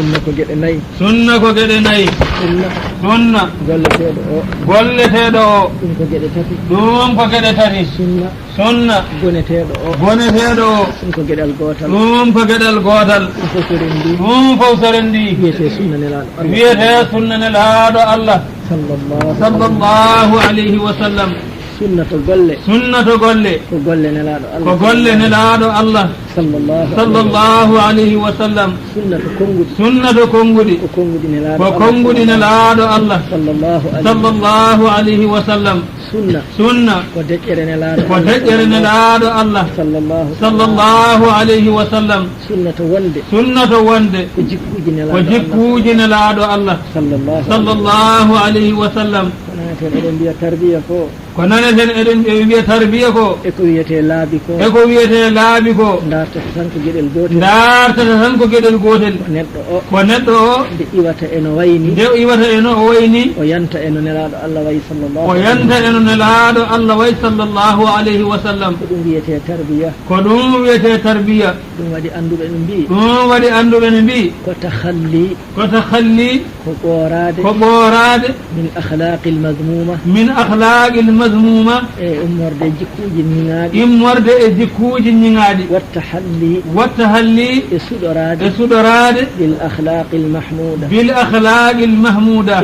sunna ko geɗe nayi sunna ko geɗe nayi sunna golleteɗo o golleteɗo o ɗum ko geɗe tati ɗum ko geɗe tati sunna goneteɗo o goneteɗo o ɗum ko geɗal gotal ɗum ko geɗal gotal ɗum fof so rendi ɗum fof so rendi wiyete sunna nelaɗo Allah wiyete sunna nelaɗo Allah sallallahu alayhi wa sallam sunna to golle ko golle nelaɗo Allah ko golle nelaɗo Allah sallallahu alayhi wa sallam sunna to konguɗi ko konguɗi nelaɗo Allah sallallahu alayhi wa sallam sunna ko deƴƴere nelaɗo Allah sallallahu alayhi wa sallam sunna to wonde ko jikkuji nelaɗo Allah sallallahu alayhi wa sallam eɗen mbiya tarbiya ko ko naneten eɗen ɓe wiya tarbiya ko eko wiyete laabi ko dartata tan ko gueɗel gotel ko neɗɗo o nde iwata eno wayni o yanta eno nelaɗo Allah wayi sallallahu alayhi wa sallam ko ɗum wiyete tarbiya ɗum waɗi anduɓe no mbi ko takhalli ko ɓorade min akhlaqil mazmuma ummorde e jikkuji ñiŋaɗi watta halli e suɗorade bil akhlaqil mahmuda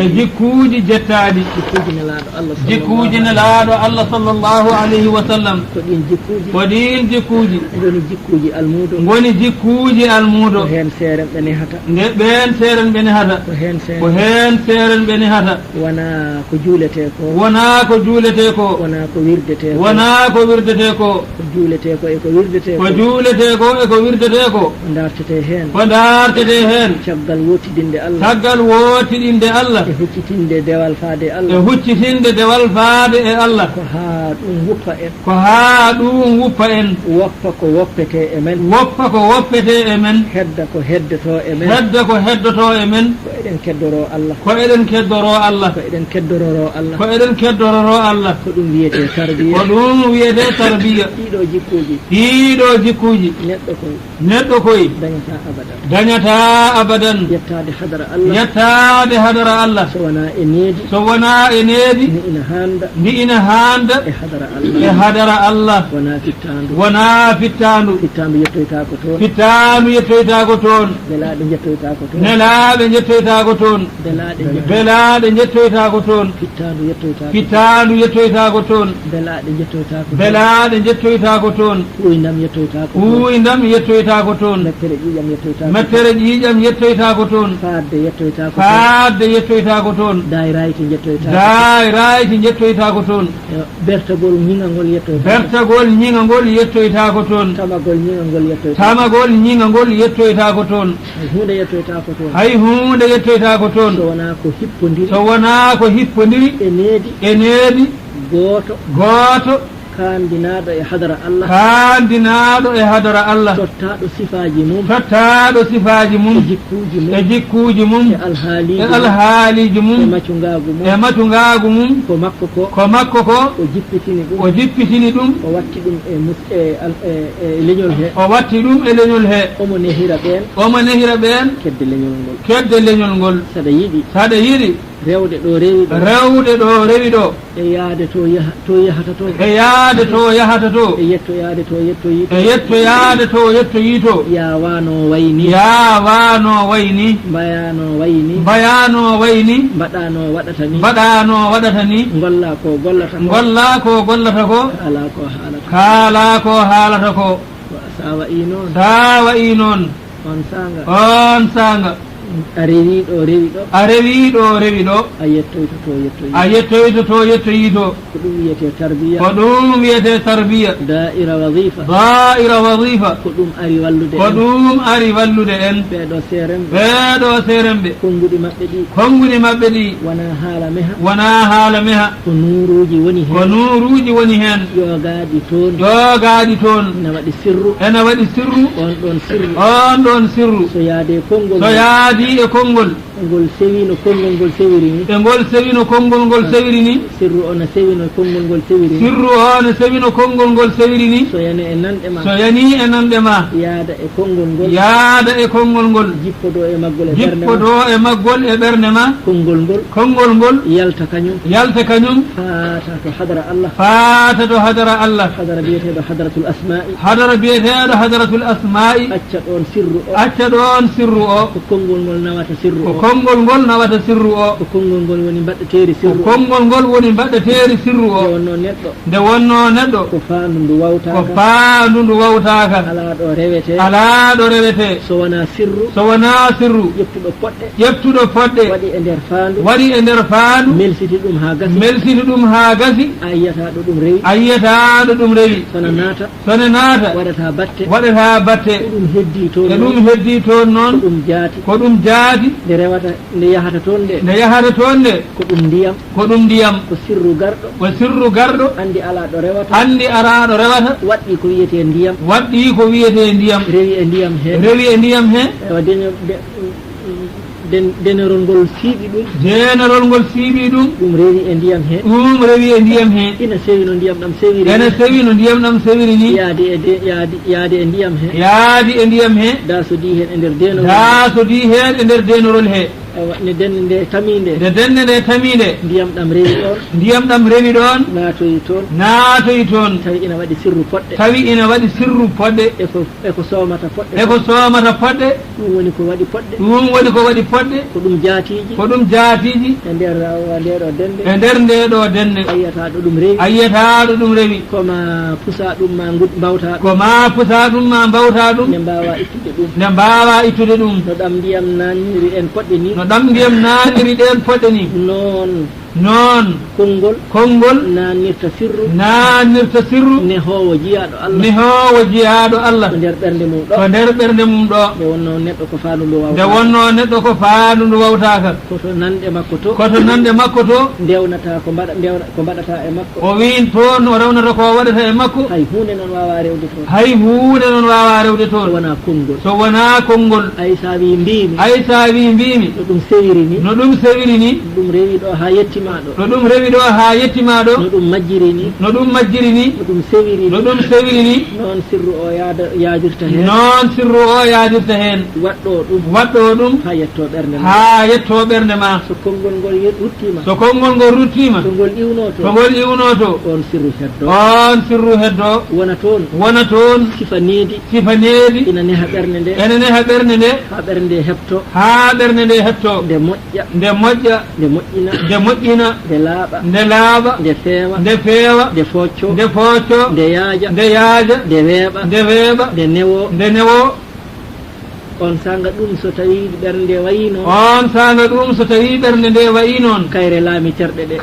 e jikkuji jettaɗi jikkuji nelaɗo Allah sallallahu alayhi wa sallam ko ɗin jikkuji ngoni jikkuji almuɗo ko hen seeren ɓe nehata wona ko juulete ko wona ko wirdete ko dartete hen caggal wottidinde Allah e huccitinde dewal faade e Allah ko ha ɗum wuppa en woppa ko woppete e men hedda ko heddoto e men ko eɗen keddoro Allah ko eɗen keddororo Allah ko ɗum wiyete tarbiya ɗiɗo jikkuji neɗɗo koye dañata abadan yettade hadara Allah so wona e needi ndi ina handa e hadara Allah wona fittandu yettoytako toon nelaɓe jettoytako toon belaɗe jettoytako toon fittandu yettoytako toon belaɗe jettoytako toon uydam yettoytako toon mettere ƴiƴam yettoytako toon fadde yettoytako toon dayrayti jettoytako toon bertagol ñingangol yettoytako toon tamagol ñingangol yettoytako toon hay hunde yettoytako toon so wona ko hippodiri e needi gooto kandinaɗo e hadara Allah tottaɗo sifaji mum e jikkuji mum e alhaaliji mum e macungagu mum ko makko ko o jippitini ɗum o watti ɗum e leñol he omo nehira ɓen kedde leñol ngol saɗa yiɗi rewde ɗo rewi ɗo e yaade to yahata to e yettoyade to yettoyi to yawano wayni mbayano wayni mbaɗano waɗata ni golla ko gollata ko kaala ko haalata ko sa wayi noon on sanga a rewiɗo a yettoyto to yettoyito ko ɗum wiyete tarbiya da'ira wazifa ko ɗum ari wallude en ɓeɗo serenɓe konguɗi maɓɓe ɗi wona haala meha ko nuruji woni hen yogaɗi toon ena waɗi sirru on ɗon sirru so yaade yaadi e konngol ngol sewi no konngol ngol sewiri ni e ngol sewi no konngol ngol sewiri ni sirru o no sewi no konngol ngol sewiri ni sirru o no sewi no konngol ngol sewiri ni so yani e nanɗe ma so yani e nanɗe ma yaada e konngol ngol yaada e konngol ngol jippodo e maggol e jippodo e maggol e ɓernde ma konngol ngol yalta kañum faata to hadara Allah faata to hadara Allah hadara biyeteɗo hadratul asma'i hadara biyeteɗo hadratul asma'i acca ɗon sirru o ko konngol ngol nawata sirru o konngol ngol nawata sirru o ko konngol ngol woni mbaɗɗeteeri sirru konngol ngol woni mbaɗɗeteeri sirru o nde wonno neɗɗo ko faandu ndu wawtaka ko faandu ndu wawtaka alaa ɗo rewete so wona sirru ƴeftuɗo poɗɗe waɗi e nder faandu melsiti ɗum haa gasi a yiyataɗo ɗum rewi sone naata waɗata batte e ɗum heddi toon noon ko ɗum jaati nde yahata toon nde ko ɗum ndiyam ko sirru garɗo andi ala ɗo rewata waɗɗi ko wiyete ndiyam rewi e ndiyam he denerol ngol siiɓi ɗum ɗum rewi e ndiyam he ina sewi no ndiyam ɗam sewiri ni yaadi e ndiyam he da so di hen e nder denorol he ne dende nde taminde ndiyam ɗam rewi ɗon naatoyi toon tawi ina waɗi sirru poɗɗe eko somata poɗɗe ɗum woni ko waɗi poɗɗe ko ɗum jaatiji e nder ndeɗo dende ayyataɗo ɗum rewi koma pusa ɗum ma mbawta ɗum nde mbawa ittude ɗum no ɗam ndiyam naniri en poɗɗe ni no ɗam ndiyam naaniri ɗen poɗɗe ni noon konngol naannirta sirru nehowo jiyaɗo Allah to nder ɓernde mum ɗo nde wonno neɗɗo ko faandu ndu wawtaka koto nanɗe makko to ndewnata ko mbaɗata e makko o win toon o rewnata ko waɗata e makko hay hunde noon wawa rewde toon so wona konngol ay sa wi mbimi no ɗum sewiri ni ɗum rewi ɗo ha yettima ɗo no ɗum majjiri ni no ɗum sewiri ni noon sirru o yaadirta hen waɗɗo ɗum ha yetto ɓernde ma so konngol ngol ruttima to ngol iwnoto on sirru heddo wona toon sifa needi ina neha ɓernde nde ha ɓernde nde hetto nde moƴƴina nde laaɓa nde feewa nde focco nde yaaja nde weeɓa nde newo on sanga ɗum so tawi ɓernde nde wayi noon kayre laami terɗe ɗe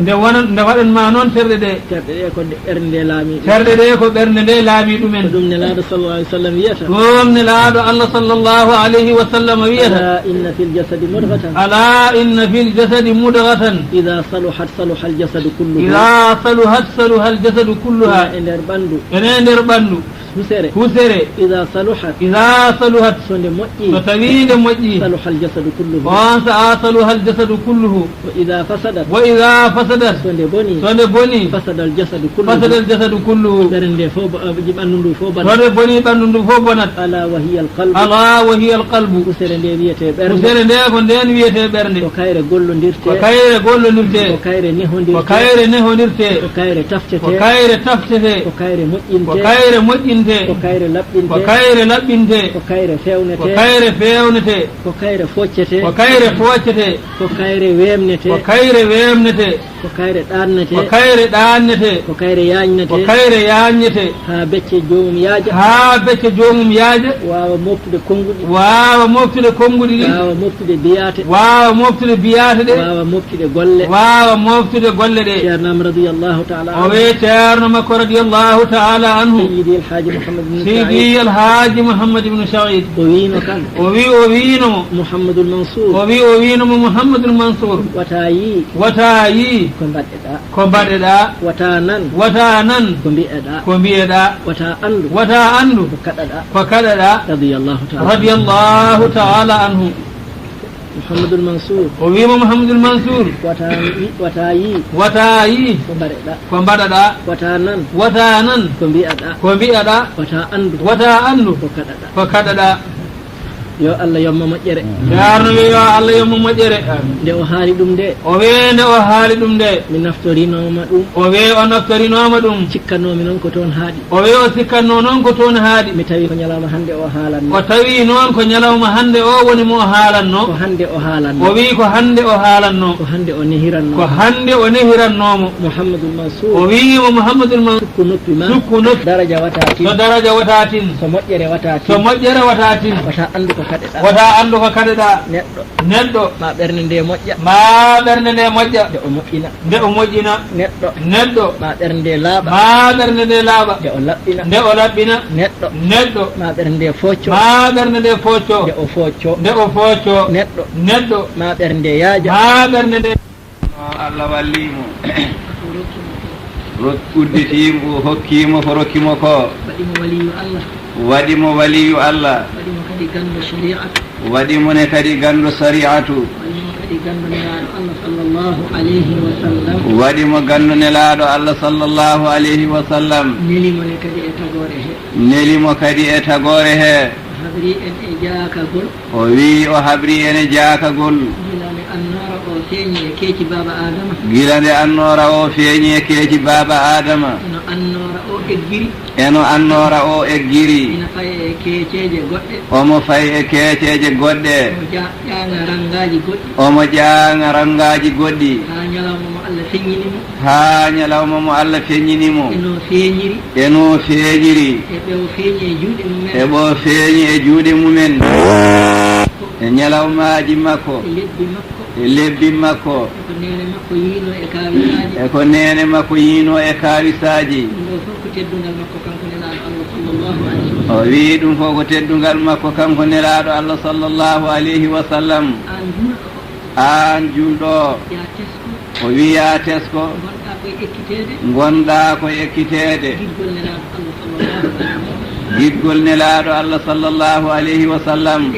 nde waɗanma noon terɗe ɗe ko ɓernde nde laami ɗumen ɗum nelaaɗo sallallahu alaihi wasallam wiyata Allah sallallahu alaihi wasallam wiyata ala inna fil jasadi mudghatan idha saluhat saluha al jasadu kulluha e nder ɓandu husere idha saluhat so nde moƴƴi so tawi nde moƴƴi saluha al jasadu kulluhu wa idha fasadat so nde boni fasada al jasadu kulluhu ɓernde fo ɓandu ndu fo bonat ala wa hiya al qalbu husere nde wiyete ɓernde ko kayre gollodirte ko kayre nehodirte ko kayre taftete ko kayre moƴƴinte ko kayre laɓɓinte ko kayre fewnete ko kayre foccete ko kayre weemnete ko kayre ɗannete ko kayre yañnete ha becce joomum yaaja wawa moftude konguɗi wawa moftude biyate ɗe wawa moftude golle ɗe ceernam radiyallahu ta'ala o wi ceerno makko radiyallahu ta'ala anhu سيدي الحاج محمد بن سعيد ووينو كان ووينو محمد المنصور ووينو محمد المنصور وتايي كومباددا وتانان كومبيدا وتا أندو فكددا رضي الله تعالى عنه محمد المنصور وويما محمد المنصور وتايي كومباددا وتانان كومبيدا وتا أندو فكددا yo Allah yomma moƴƴere yarno yo Allah yomma moƴƴere nde o haali ɗum de o we nde o haali ɗum de mi naftorinoma ɗum o we o naftorinoma ɗum cikkanomi noon ko toon haaɗi o we o sikkanno noon ko toon haaɗi mi tawi ko ñalawma hande o haalanno o tawi noon ko ñalawma hande o woni mo haalanno ko hande o haalanno o wi ko hande o haalanno ko hande o nehiranno ko hande o nehirannomo Mouhamadoul Mansour o wimo Mouhamadoul Mansour sukku noppi ma sukku noppi daraja watatin so daraja watatin so moƴƴere watatin so moƴƴere watatin wata andu ko kaɗeɗa wata andu ko kaɗeɗa neɗɗo ma ɓernde nde moƴƴa ma ɓernde nde moƴƴa nde o moƴƴina neɗɗo ma ɓernde nde laaɓa ma ɓernde nde laaɓa nde o laɓɓina neɗɗo ma ɓernde nde focco ma ɓernde nde focco nde o focco neɗɗo ma ɓernde nde yaaja ma ɓernde nde Allah wallimo udditimo hokkimo ko rokkimo ko waɗimo waliyu Allah waɗimo ne kadi gandu shari'atu waɗimo gandu nelaaɗo Allah sallallahu alayhi wa sallam nelimo kadi e tagore he o wi o habri ene jaakagol gila nde annora o feeñi e keeci baba adama eno annora o eggiri omo fay e keeceje goɗɗe omo ƴaanga rangaji goɗɗi ha ñalawma mo Allah feññinimo eno feeñiri eɓo feeñi e juuɗe mumen e ñalawmaji makko e lebbi makko e ko nene makko yiino e kawisaji o wi ɗum fof ko teddungal makko kanko nelaɗo Allah sallallahu alayhi wa sallam an julɗo o wiya tesko gonɗa ko ekkitede giɗgol nelaɗo Allah sallallahu alayhi wa sallam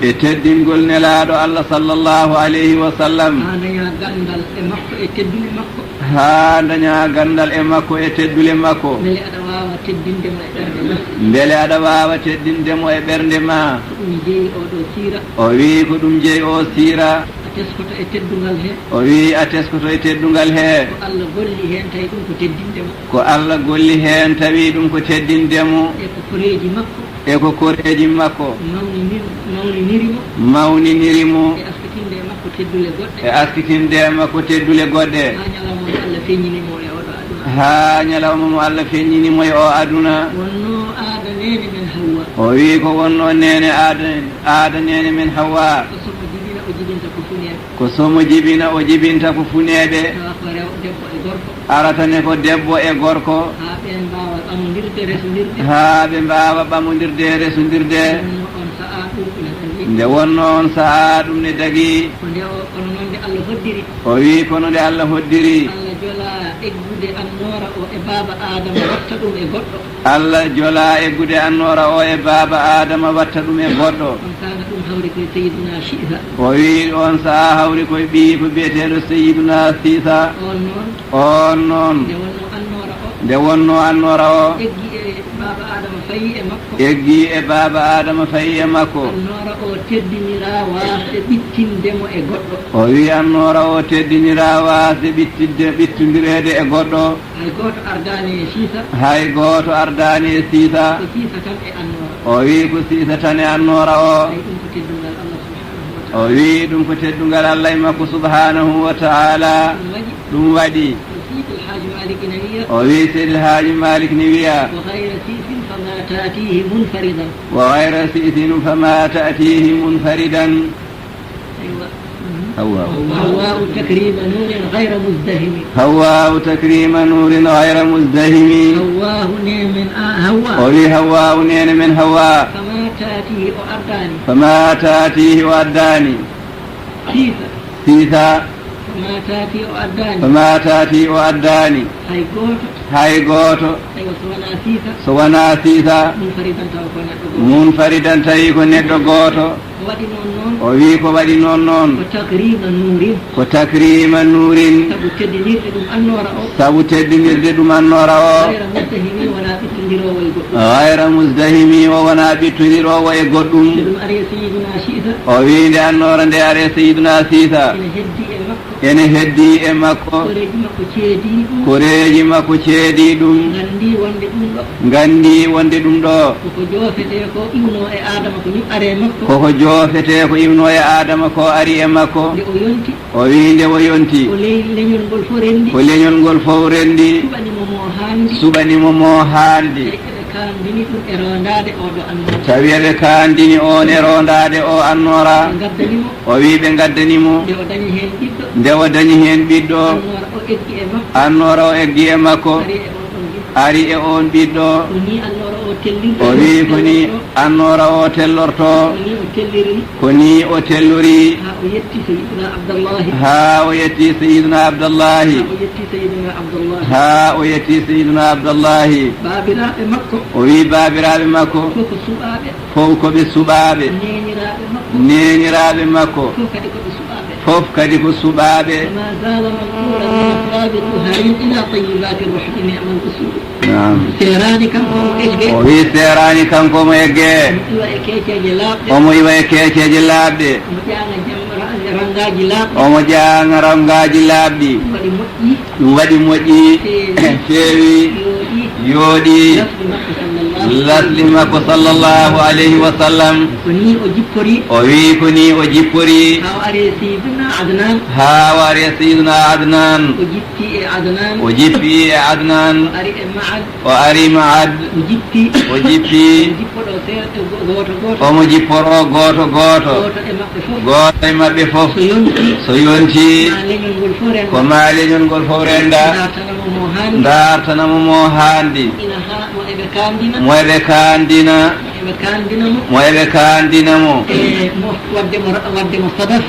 e teddingol nelaɗo Allah sallallahu alayhi wa sallam ha daña gandal e makko e teddule makko beele aɗa wawa teddindemo e ɓernde ma o wi ko ɗum jeeyi o siira o wi a teskoto e teddungal he ko Allah golli hen tawi ɗum ko teddindemo e ko koreji makko mawninirimo e askitinde makko teddule goɗɗe ha ñalawma mo Allah feññinimo e o aduna o wi ko wonno nene aada nene men Hawa ko somo jibina o jibinta ko funeɓe aratane ko debbo e gorko ha ɓe mbawa ɓamodirde resodirde nde wonno on saha ɗum ne dagui o wi kono nde Allah hoddiri Allah jola eggude annora o e baba adama watta ɗum e goɗɗo o wi on saha hawri koye ɓi ko biyeteɗo Sayyiduna Siisa on noon nde wonno annora o eggi e baba adama fayi e makko o wi annora o teddinira wasde ɓittodirede e goɗɗo hay goto ardani e Siisa o wi ko Siisa tan e annora o wi ɗum ko teddungal Allah e makko subhanahu wa ta'ala ɗum waɗi o wi Seydi El Hadji Malick ni wiya wa ghayra si'tin fama ta'tihi munfaridan هواء تكريم نور غير مزدهم هواء تكريم نور غير مزدهم هواه من هواء وفي هواء من هواء فما تأتيه وأداني سيثا فما تأتيه وأداني هاي غوتو سوانا سيثا منفردا تيكون ندو غوتو o wi ko waɗi noon noon ko takrima nurin sabu teddinirde ɗum annora o gayra musdahimi o wona ɓittodirowo e goɗɗum o wi nde annora nde are seyiduna siisa ene heddi e makko koreji makko ceedi ɗum gandi wonde ɗum ɗo koko joofete ko ibno e adama ko ari e makko o wi nde o yonti ko leñol ngol fof rendi suɓanimo mo haandi tawi eɓe kandini on e rondade o annora o wi ɓe gaddanimo nde o dañi hen ɓiɗɗo annora o eggi e makko ari e on ɓiɗɗo o wi ko ni annora o tellorto ko ni o tellori ha o yetti seyiduna abdallahi ha o yetti seyiduna abdallahi o wi babiraɓe makko fof koɓe suɓaɓe neniraɓe makko fof kadi ko suɓaɓe o wi serani kanko mo egge omo iwa e keeceje laaɓɗe omo ƴaanga rangaji laaɓɗi ɗum waɗi moƴƴi feewi yooɗi lasli makko sallllahu alayhi wa sallam o wi ko ni o jippori ha o ari e seyduna adnan o jippi e adnan o ari maad o jippi omo jipporo goto goto goto e mabɓe fof so yonti ko ma leñol ngol fof renda dartanamo mo haandi mo eɓe kandina mo eɓe kandinamo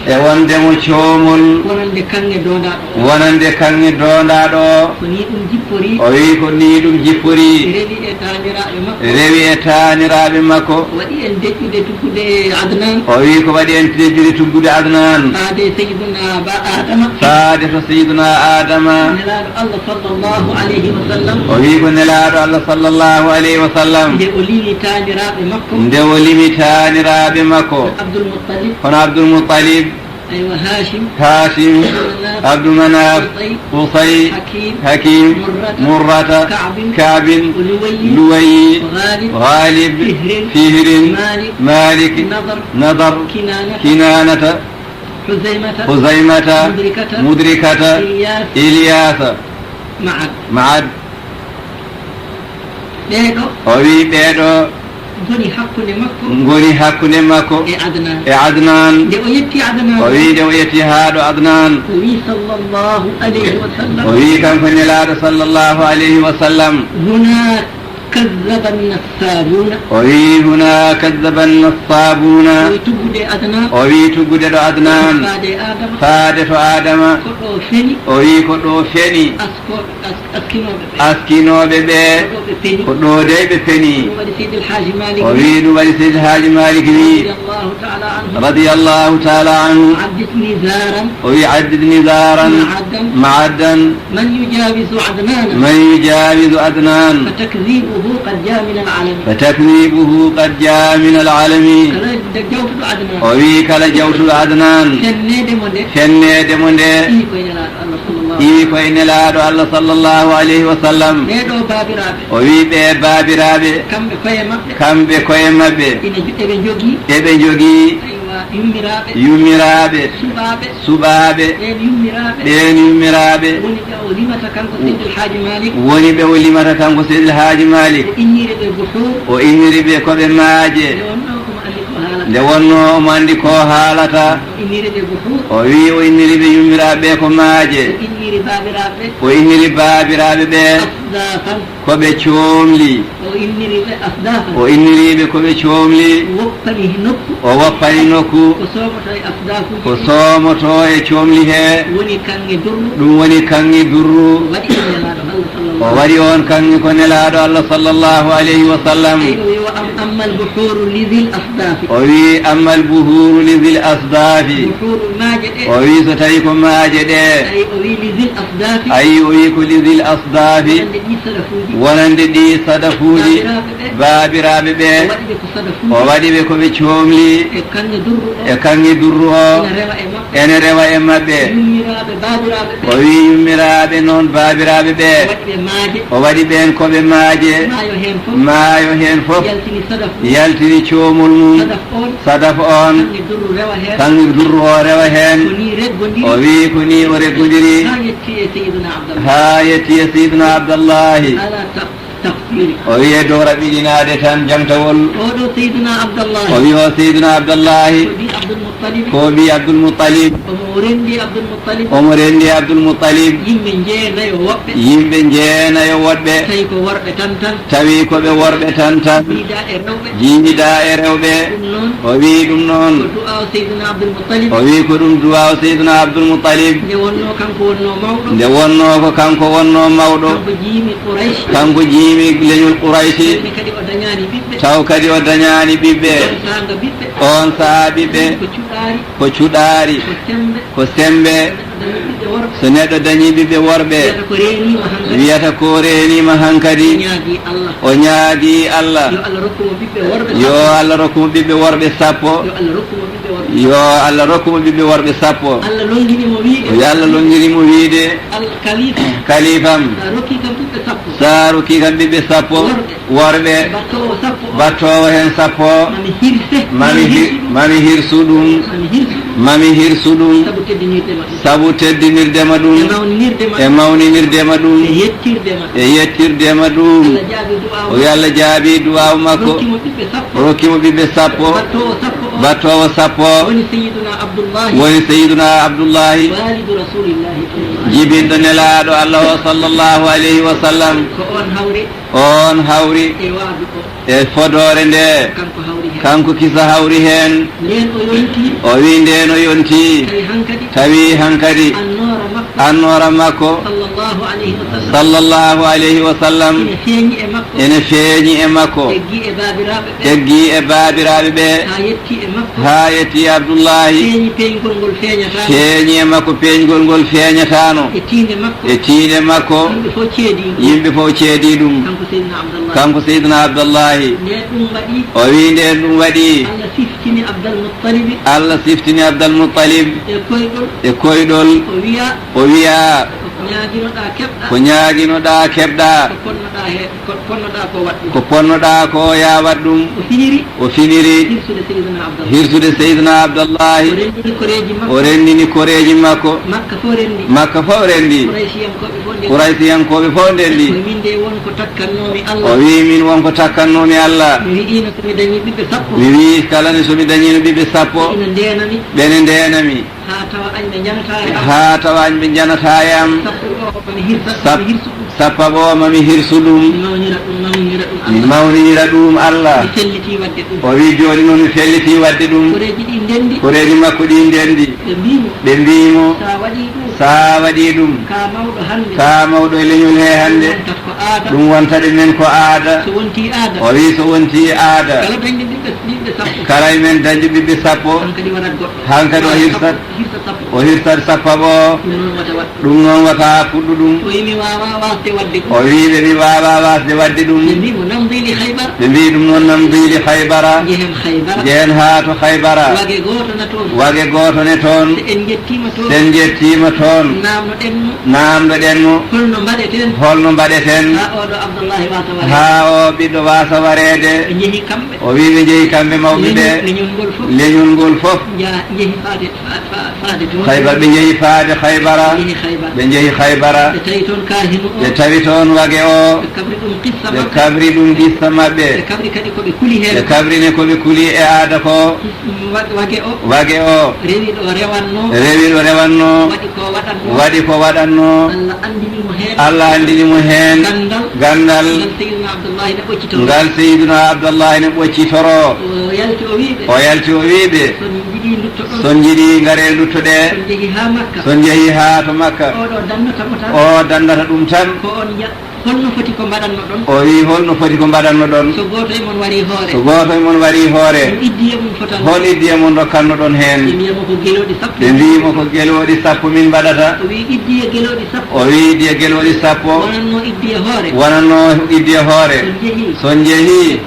e wondemo coomol wonande kanŋe dondaɗo o wi ko ni ɗum jippori rewi e taniraɓe makko o wi ko waɗi en dejude tuggude adnan faade to seyduna adama o wi ko nelaɗo allah sallllahu alayhi wa sallam nde o limi taniraɓe makko hono abdoulmoutalib hashim abdoumanaf qusay hakim murrata kabin luwayi ghalib fihrin malik nadar kinanata huzaymata mudrikata ilyasa maad o wi ɓeeɗo ngoni hakkunde makko e adnan o wi nde o yetti haaɗo adnan o wi kanko nelaɗo sallllahu alayhi wa sallam كذب النصابون وي هنا كذب النصابون وي تجد أدنان فادف آدم وي كدو فني أسكنو ببي كدو دي بفني وي نبالي سيد الحاج مالك رضي الله تعالى عنه وي عدد نزارا معدا من يجاوز أدنان فتكذيبه قد جاء من العالمين وي كلا جوت العدنان فنيد منde إي كوين لادو الله صلى الله عليه وسلم وي بي بابiraɓe kamɓe koye mabɓe eɓe jogii yummiraɓe suɓaɓe ɓen yummiraɓe woni ɓe o limata kanko Seydi El Hadji Malick o inniri ɓe koɓe maaje nde wonno omo andi ko haalata o wi o inniri ɓe yummiraɓe ko maaje o inniri baabiraɓe ɓe koɓe coomli o inniriɓe koɓe coomli o woppani nokku ko soomoto e coomli he ɗum woni kanŋe durru o waɗi on kanŋe ko nelaɗo Allah sallllahu alayhi wa sallam o wi amma albuhuru li dhil asdafi o wi so tawi ko maaje ɗe ayi o wi ko li dhil asdafi wonande ɗi sadafuji baabiraɓe ɓe o waɗi ɓe koɓe coomli e kanŋe durru o ene rewa e maɓɓe o wi yummiraɓe noon baabiraɓe ɓe o waɗi ɓen koɓe maaje maayo hen fof yaltini coomol mum sadaf on kanŋe durru o rewa hen o wi ko ni o reggodiri ha yetti e seydina abdallahi o wiye dow raɓiɗinade tan jamtawol o wi o seydina abdallahi ko ɓi abdoulmoutalib omo rendi abdoulmoutalib yimɓe jeenayo woɗɓe tawi koɓe worɓe tan tan jiiɗa e rewɓe o wi ɗum noon o wi ko ɗum duwaw seydina abdoulmoutalib nde wonno ko kanko wonno mawɗo kanko jiimi leñol Qurayshi taw kadi o dañani ɓiɓɓe on saha ɓiɓɓe ko cuɗaari ko sembe so neɗɗo dañi ɓiɓɓe worɓe wiyata ko renima hankadi o ñaagi Allah yo Allah rokkumo ɓiɓɓe worɓe sappo yo Allah rokkumo ɓiɓɓe worɓe sappo yo Allah longirimo wiide kalifam sa rokki kam ɓiɓɓe sappo worɓe battowo hen sappo mami hirsu ɗum sabu teddinirdema ɗum e mawninirdema ɗum e yettirdema ɗum o Allah jaabi duwaw makko rokkimo ɓiɓɓe sappo battowo sappo woni seyduna abdoullahi jibinɗo nelaɗo Allah o sallllahu alayhi wa sallam on hawri e fodore nde kanko kisa hawri hen o wi nden o yonti tawi hankadi annora makko sallllahu alayhi wa sallam ene feeñi e makko teggi e baabiraɓe ɓe ha yetti abdoullahi feeñi e makko peeñgol ngol feeñatano e tiinde makko yimɓe fof ceedi ɗum kanko seydina abdallahi o wi nden ɗum waɗi Allah siftini abdalmoutalib e koyɗol o wiya ko ñaguinoɗa keɓɗa ko ponnoɗa ko ya wat ɗum o finiri hirsude seydina abdallahi o rendini koreji makko makka fof rendi Quraysiyankoɓe fof ndendi o wi min wonko takkannomi Allah mi wi kalane somi dañino ɓiɓɓe sappo ɓene ndenami ha tawa añ ɓe janatayam sappa ɓo mami hirsu ɗum mi mawninira ɗum Allah o wi joni noon mi felliti wadde ɗum koreji makko ɗi ndendi ɓe mbimo sa waɗi ɗum ka mawɗo e leñol he hande ɗum wontade men ko aada o wi so wonti aada kala e men dañde ɓiɓɓe sappo hankadi o hirsat sappa ɓo ɗum noon wata fuɗɗu ɗum o wiɓe mi wawa wasde wadde ɗum ɓe mbi ɗum noon namdili haybara jehen ha to haybara wage goto ne toon sen jettima toon namdoɗenmo holno mbaɗeten ha o ɓiɗɗo wasa warede o wi ɓe jeeyi kamɓe mawɓe ɓe leñol ngol fof Khaybar ɓe jeehi faade Khaybara ɓe jeehi Khaybara ɓe tawi toon wage o ɓe kabri ɗum qissa maɓɓe ɓe kabrini koɓe kuli e aada ko wage o rewi ɗo rewanno waɗi ko waɗanno Allah andinimo heen gandal ngal Seydina Abdullahi ne ɓoccitoro o yalti o wiiɓe son jiɗi ngare luttoɗe son jeehi haa to Makka o dandata ɗum tan holno foti ko mbaɗanno ɗon o wi holno foti ko mbaɗanno ɗon so gooto e mon warii hoore so gooto e mon warii hoore iddiye mum fotan hol iddiye mon rokkanno ɗon heen ɓe mbiyamo ko gelooɗi sappo ɓe mbiyimo ko gelooɗi sappo min mbaɗata o wi iddiye gelooɗi sappo o wi iddiye gelooɗi sappo wonanno iddiye hoore wonanno iddiye hoore son jehii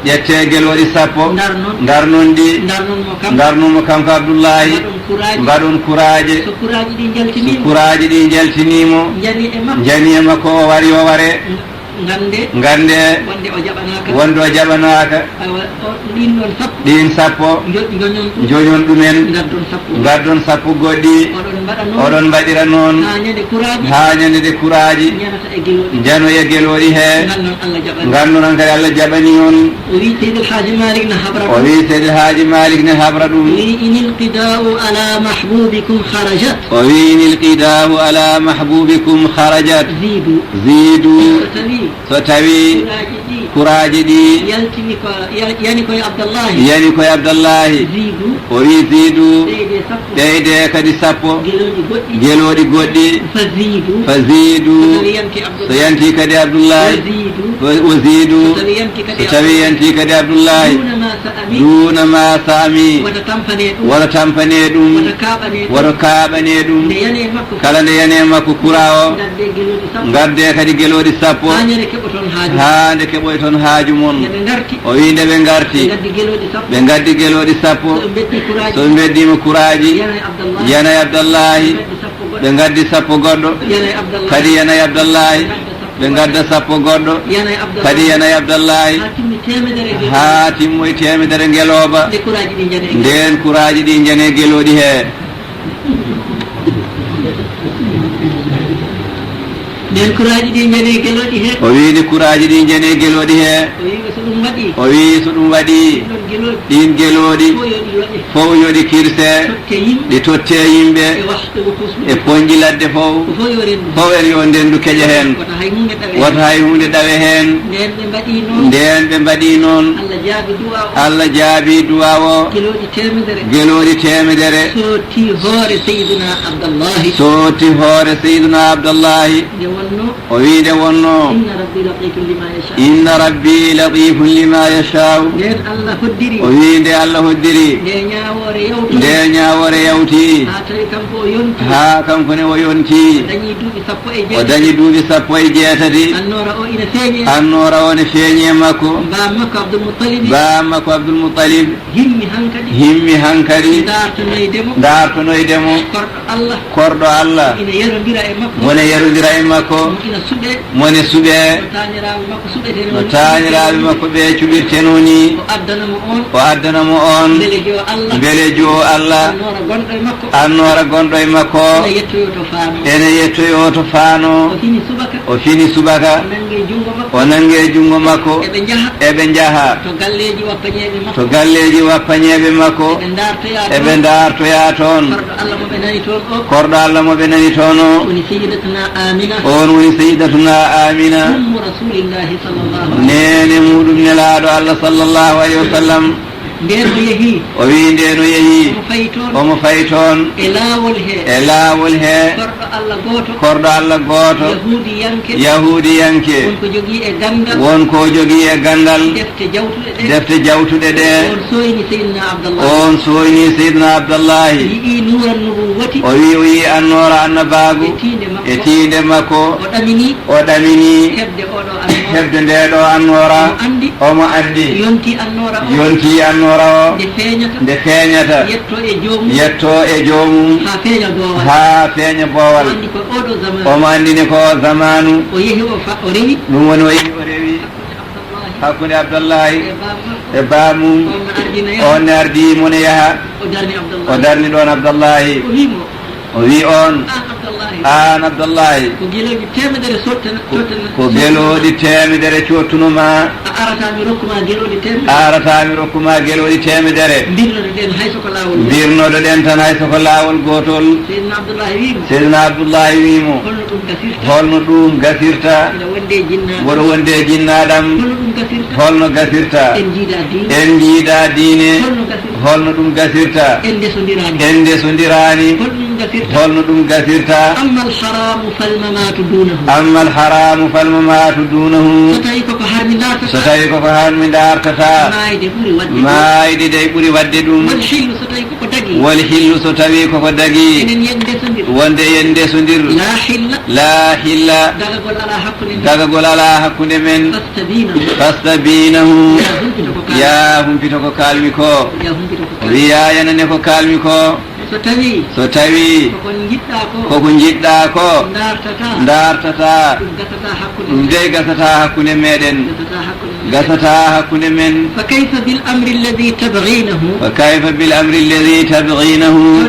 ƴettee gelooɗi sappo ndarnon ɗi ndarnonmo kanko Abdoullahi mbaɗon kuraaje so kuraaji ɗi jaltiniimo kuraaji ɗi jaltiniimo jani e makko o wari o ware ngande wonde o jaɓanaaka ɗin sappo joñon ɗumen ngaddon sappo goɗɗi oɗon mbaɗira noon haa ñande de kuraaji jano e gelooɗi hee ngannonan kadi Allah jaɓani on o wi Seydi El Hadji Malick ne habra ɗum o wi inil qida'u ala mahbubikum kharajat o wi inil qida'u ala mahbubikum kharajat ziidu so tawi kuraaji ɗi yani koye Abdallahi o wi ziidu ɓeyde kadi sappo gelooɗi goɗɗi fa ziidu so yanti kadi Abdoullahi o ziidu so tawi yanti kadi Abdoullahi duna ma saami woto tampane ɗum woto kaaɓane ɗum kala nde yani makko kura o gadde kadi gelooɗi sappo haa nde keɓoy toon haaju mon o wi nde ɓe ngarti ɓe gaddi gelooɗi sappo so ɓe mbeddima kuraaji yanay Abdallahi ɓe gaddi sappo goɗɗo kadi yanay Abdallahi ɓe gadda sappo goɗɗo kadi yanay Abdallahi haa timmoye temedere ngelooba nden kuraaji ɗi jane gelooɗi hee nden kuraaji ɗi jane gelooɗi hee o wiide kuraaji ɗi jane gelooɗi hee o wi so ɗum waɗi ɗin gelooɗi fof yoɗi kirse ɗi totte yimɓe e poñƴi ladde fof en yo ndendu keƴa heen wota hay hunde ɗawe heen nden ɓe mbaɗi noon Allah jaabi duwa o gelooɗi temedere sotti hoore Seydina Abdallahi o wiide wonno inna rabbi latifun lima yashau o wi nde Allah hoddiri nde ñawoore yawti haa kanko ne o yonti o dañi duuɓi sappo e jeetati annoora o ne feeñi e makko baa makko Abdoulmoutalib himmi hankadi dartonoydemo korɗo Allah mone yarodira e makko mone suɓee no taaniraaɓe makko ɓe cuɓirtenoni o addanamo on mbele jo Allah annoora gonɗo e makko ene yettoyo to faano o fini subaka o nange junngo makko eɓe njaha to galleji wappañeeɓe makko eɓe dartoya toon korɗo Allah mo ɓe nani toon o on woni Sayyidatuna Amina nene muɗum nelaaɗo Allah sallallahu alayhi wa sallam o wi ndeno yehi omo fayi toon e laawol he korɗo Allah gooto yahudiyanke wonko jogii e gandal defte jawtuɗe ɗe on soyni Seydina Abdallahi o wi annoora annabaagu e tiinde makko o ɗamini heɓde ndeɗo annoora omo andi yonti annoora o nde feeñata yetto e joomum haa feeña boowal omo andini ko zamanu ɗum woni o yehi o rewi hakkunde Abdallahi e bamum on ne ardi mo ne yaha o darni ɗon Abdallahi o wi on an Abdallahi ko geloɗi temedere cottunoma aratami rokkuma geloɗi temedere mbirnoɗo ɗen tan hay soko lawol gotol seydina Abdoullahi wimo holno ɗum gasirta woɗo wonde jinnaɗam holno gasirta en jiida diine holno ɗum gasirta en ndesodirani holno ɗum gasirta amma alharamu falmamatu dunahu so tawi koko harmi dartata mayde dey ɓuuri wadde ɗum wal hillu so tawi koko dagi wonde yen ndesodir la hilla dagagol ala hakkude men fastabinahu ya humpito ko kalmi ko wiya yanane ko kalmi ko so tawi koko jiɗɗa ko dartata ɗum dey gasata hakkude meɗen gasata hakkude men fa kayfa bil amri alladhi tabghinahu